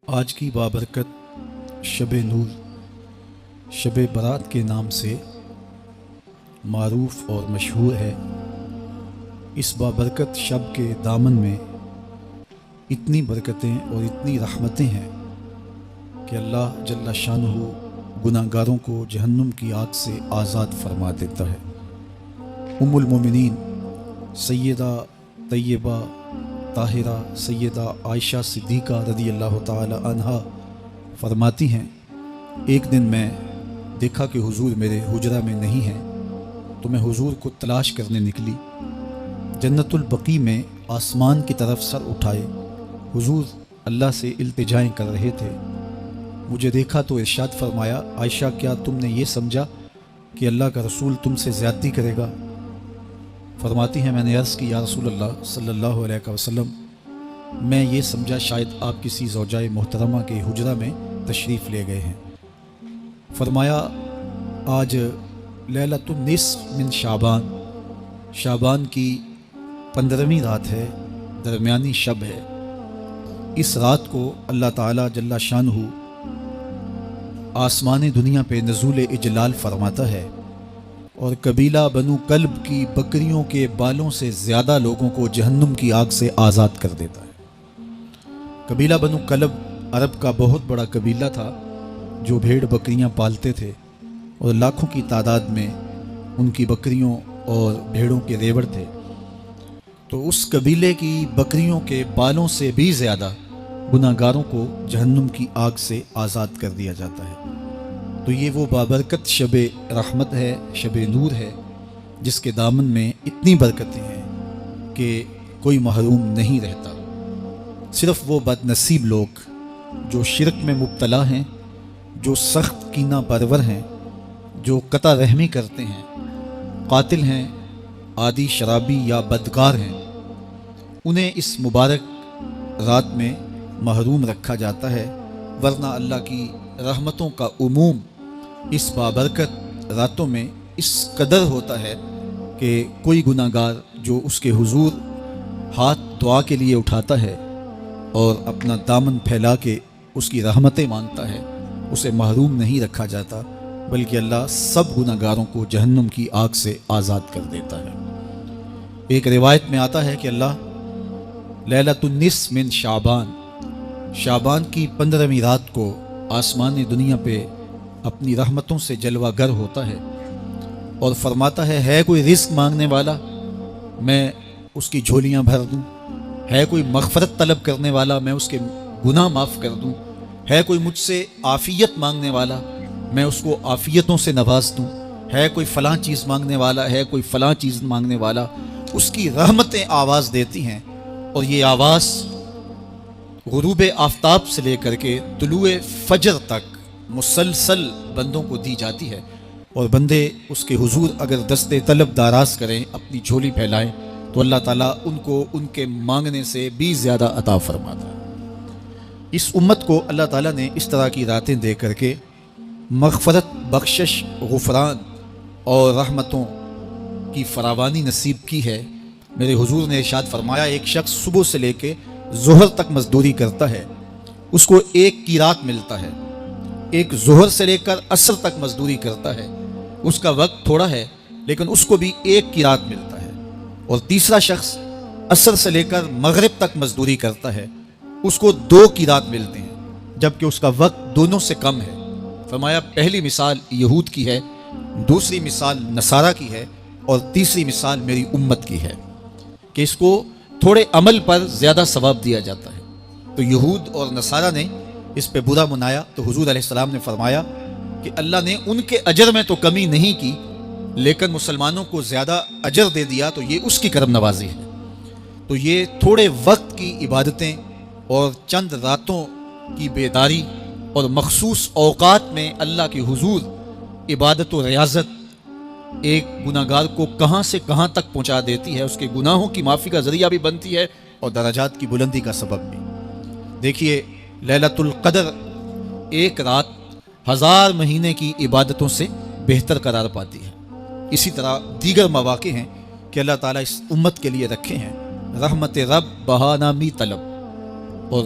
آج کی بابرکت شب نور شب برات کے نام سے معروف اور مشہور ہے۔ اس بابرکت شب کے دامن میں اتنی برکتیں اور اتنی رحمتیں ہیں کہ اللہ جل شانہ گناہ گاروں کو جہنم کی آگ سے آزاد فرما دیتا ہے۔ ام المومنین سیدہ طیبہ طاہرہ سیدہ عائشہ صدیقہ رضی اللہ تعالی عنہا فرماتی ہیں، ایک دن میں دیکھا کہ حضور میرے حجرہ میں نہیں ہیں، تو میں حضور کو تلاش کرنے نکلی۔ جنت البقیع میں آسمان کی طرف سر اٹھائے حضور اللہ سے التجائیں کر رہے تھے۔ مجھے دیکھا تو ارشاد فرمایا، عائشہ کیا تم نے یہ سمجھا کہ اللہ کا رسول تم سے زیادتی کرے گا؟ فرماتی ہیں، میں نے عرض کی یا رسول اللہ صلی اللہ علیہ وسلم، میں یہ سمجھا شاید آپ کسی زوجائے محترمہ کے حجرہ میں تشریف لے گئے ہیں۔ فرمایا، آج لیلۃ النصف من شعبان، شعبان کی 15ویں رات ہے، درمیانی شب ہے۔ اس رات کو اللہ تعالی جل شانہ آسمان دنیا پہ نزول اجلال فرماتا ہے اور قبیلہ بنو کلب کی بکریوں کے بالوں سے زیادہ لوگوں کو جہنم کی آگ سے آزاد کر دیتا ہے۔ قبیلہ بنو کلب عرب کا بہت بڑا قبیلہ تھا جو بھیڑ بکریاں پالتے تھے اور لاکھوں کی تعداد میں ان کی بکریوں اور بھیڑوں کے ریوڑ تھے۔ تو اس قبیلے کی بکریوں کے بالوں سے بھی زیادہ گناہ گاروں کو جہنم کی آگ سے آزاد کر دیا جاتا ہے۔ تو یہ وہ بابرکت شب رحمت ہے، شب نور ہے، جس کے دامن میں اتنی برکتیں ہیں کہ کوئی محروم نہیں رہتا۔ صرف وہ بد نصیب لوگ جو شرک میں مبتلا ہیں، جو سخت کینہ پرور ہیں، جو قطع رحمی کرتے ہیں، قاتل ہیں، عادی شرابی یا بدکار ہیں، انہیں اس مبارک رات میں محروم رکھا جاتا ہے، ورنہ اللہ کی رحمتوں کا عموم اس بابرکت راتوں میں اس قدر ہوتا ہے کہ کوئی گناہ گار جو اس کے حضور ہاتھ دعا کے لیے اٹھاتا ہے اور اپنا دامن پھیلا کے اس کی رحمتیں مانگتا ہے، اسے محروم نہیں رکھا جاتا، بلکہ اللہ سب گناہ گاروں کو جہنم کی آگ سے آزاد کر دیتا ہے۔ ایک روایت میں آتا ہے کہ اللہ لیلۃ النصف من شعبان، شعبان کی 15ویں رات کو آسمان دنیا پہ اپنی رحمتوں سے جلوہ گر ہوتا ہے اور فرماتا ہے کوئی رزق مانگنے والا، میں اس کی جھولیاں بھر دوں، ہے کوئی مغفرت طلب کرنے والا، میں اس کے گناہ معاف کر دوں، ہے کوئی مجھ سے عافیت مانگنے والا، میں اس کو عافیتوں سے نواز دوں، ہے کوئی فلاں چیز مانگنے والا، ہے کوئی فلاں چیز مانگنے والا، اس کی رحمتیں آواز دیتی ہیں اور یہ آواز غروب آفتاب سے لے کر کے طلوع فجر تک مسلسل بندوں کو دی جاتی ہے، اور بندے اس کے حضور اگر دست طلب دراز کریں، اپنی جھولی پھیلائیں، تو اللہ تعالیٰ ان کو ان کے مانگنے سے بھی زیادہ عطا فرماتا ہے۔ اس امت کو اللہ تعالیٰ نے اس طرح کی راتیں دے کر کے مغفرت، بخشش، غفران اور رحمتوں کی فراوانی نصیب کی ہے۔ میرے حضور نے ارشاد فرمایا، ایک شخص صبح سے لے کے ظہر تک مزدوری کرتا ہے، اس کو ایک قیراط ملتا ہے۔ ایک ظہر سے لے کر عصر تک مزدوری کرتا ہے، اس کا وقت تھوڑا ہے لیکن اس کو بھی ایک قیراط ملتا ہے۔ اور تیسرا شخص عصر سے لے کر مغرب تک مزدوری کرتا ہے، اس کو 2 قیراط ملتے ہیں، جبکہ اس کا وقت دونوں سے کم ہے۔ فرمایا، پہلی مثال یہود کی ہے، دوسری مثال نصارہ کی ہے، اور تیسری مثال میری امت کی ہے کہ اس کو تھوڑے عمل پر زیادہ ثواب دیا جاتا ہے۔ تو یہود اور نصارہ نے اس پہ برا منایا، تو حضور علیہ السلام نے فرمایا کہ اللہ نے ان کے اجر میں تو کمی نہیں کی، لیکن مسلمانوں کو زیادہ اجر دے دیا، تو یہ اس کی کرم نوازی ہے۔ تو یہ تھوڑے وقت کی عبادتیں اور چند راتوں کی بیداری اور مخصوص اوقات میں اللہ کے حضور عبادت و ریاضت ایک گناہ گار کو کہاں سے کہاں تک پہنچا دیتی ہے، اس کے گناہوں کی معافی کا ذریعہ بھی بنتی ہے اور درجات کی بلندی کا سبب بھی۔ دیکھیے، لیلۃ القدر ایک رات 1000 مہینے کی عبادتوں سے بہتر قرار پاتی ہے۔ اسی طرح دیگر مواقع ہیں کہ اللہ تعالیٰ اس امت کے لیے رکھے ہیں، رحمت رب بہانامی طلب، اور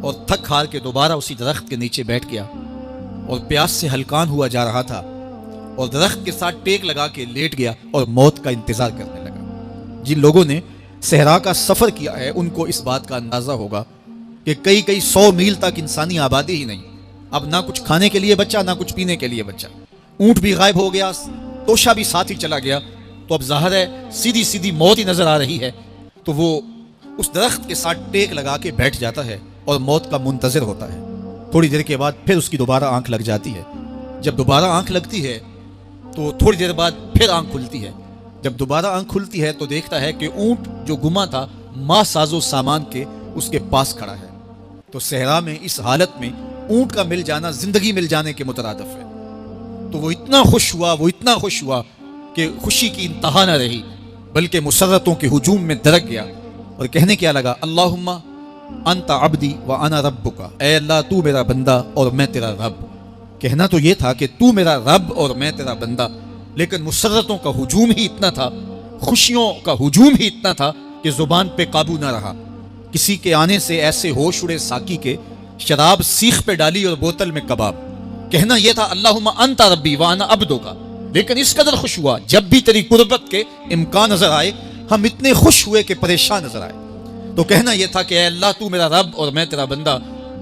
اور تھک ہار کے دوبارہ اسی درخت کے نیچے بیٹھ گیا اور پیاس سے ہلکان ہوا جا رہا تھا اور درخت کے ساتھ ٹیک لگا کے لیٹ گیا اور موت کا انتظار کرنے لگا۔ جن لوگوں نے صحرا کا سفر کیا ہے ان کو اس بات کا اندازہ ہوگا کہ کئی 100 میل تک انسانی آبادی ہی نہیں، اب نہ کچھ کھانے کے لیے بچا نہ کچھ پینے کے لیے بچا، اونٹ بھی غائب ہو گیا، توشا بھی ساتھ ہی چلا گیا، تو اب ظاہر ہے سیدھی موت ہی نظر آ رہی ہے۔ تو وہ اس درخت کے ساتھ ٹیک لگا کے بیٹھ جاتا ہے اور موت کا منتظر ہوتا ہے۔ تھوڑی دیر کے بعد پھر اس کی دوبارہ آنکھ لگ جاتی ہے۔ جب دوبارہ آنکھ لگتی ہے تو تھوڑی دیر بعد پھر آنکھ کھلتی ہے۔ جب دوبارہ آنکھ کھلتی ہے تو دیکھتا ہے کہ اونٹ جو گما تھا ماں ساز و سامان کے اس کے پاس کھڑا ہے۔ تو صحرا میں اس حالت میں اونٹ کا مل جانا زندگی مل جانے کے مترادف ہے۔ تو وہ اتنا خوش ہوا کہ خوشی کی انتہا نہ رہی، بلکہ مسرتوں کے ہجوم میں درک گیا اور کہنے کیا لگا، اللہم انت عبدی وانا ربک، اے اللہ تو میرا بندہ اور میں تیرا رب۔ کہنا تو یہ تھا کہ تو میرا رب اور میں تیرا بندہ، لیکن مسرتوں کا ہجوم ہی اتنا تھا، خوشیوں کا ہجوم ہی اتنا تھا کہ زبان پہ قابو نہ رہا۔ کسی کے آنے سے ایسے ہوش اڑے ساقی کے، شراب سیخ پہ ڈالی اور بوتل میں کباب۔ کہنا یہ تھا اللہم انت ربی وانا عبدک، لیکن اس قدر خوش ہوا جب بھی تیری قربت کے امکان نظر آئے ہم اتنے خوش ہوئے کہ پریشان نظر آئے۔ تو کہنا یہ تھا کہ اے اللہ تو میرا رب اور میں تیرا بندہ،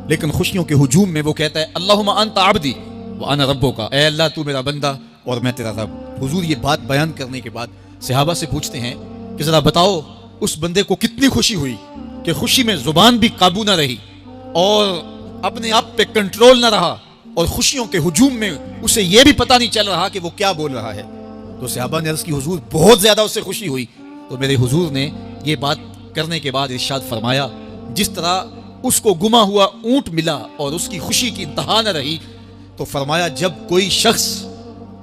لیکن خوشیوں کے ہجوم میں وہ کہتا ہے اللہم انت عبدی وانا ربک، اے اللہ تو میرا بندہ اور میں تیرا رب۔ حضور یہ بات بیان کرنے کے بعد صحابہ سے پوچھتے ہیں کہ ذرا بتاؤ اس بندے کو کتنی خوشی ہوئی کہ خوشی میں زبان بھی قابو نہ رہی اور اپنے آپ پہ کنٹرول نہ رہا، اور خوشیوں کے ہجوم میں اسے یہ بھی پتہ نہیں چل رہا کہ وہ کیا بول رہا ہے۔ تو صحابہ نے عرض کی حضور بہت زیادہ اسے خوشی ہوئی۔ تو میرے حضور نے یہ بات کرنے کے بعد ارشاد فرمایا، جس طرح اس کو گما ہوا اونٹ ملا اور اس کی خوشی کی انتہا نہ رہی، تو فرمایا جب کوئی شخص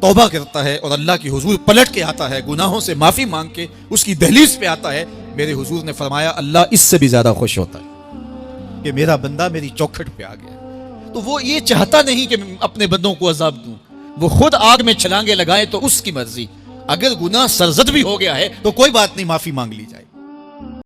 توبہ کرتا ہے اور اللہ کی حضور پلٹ کے آتا ہے، گناہوں سے معافی مانگ کے اس کی دہلیز پہ آتا ہے، میرے حضور نے فرمایا اللہ اس سے بھی زیادہ خوش ہوتا ہے کہ میرا بندہ میری چوکھٹ پہ آ گیا۔ تو وہ یہ چاہتا نہیں کہ میں اپنے بندوں کو عذاب دوں، وہ خود آگ میں چھلانگے لگائے تو اس کی مرضی، اگر گناہ سرزد بھی ہو گیا ہے تو کوئی بات نہیں، معافی مانگ لی جائے۔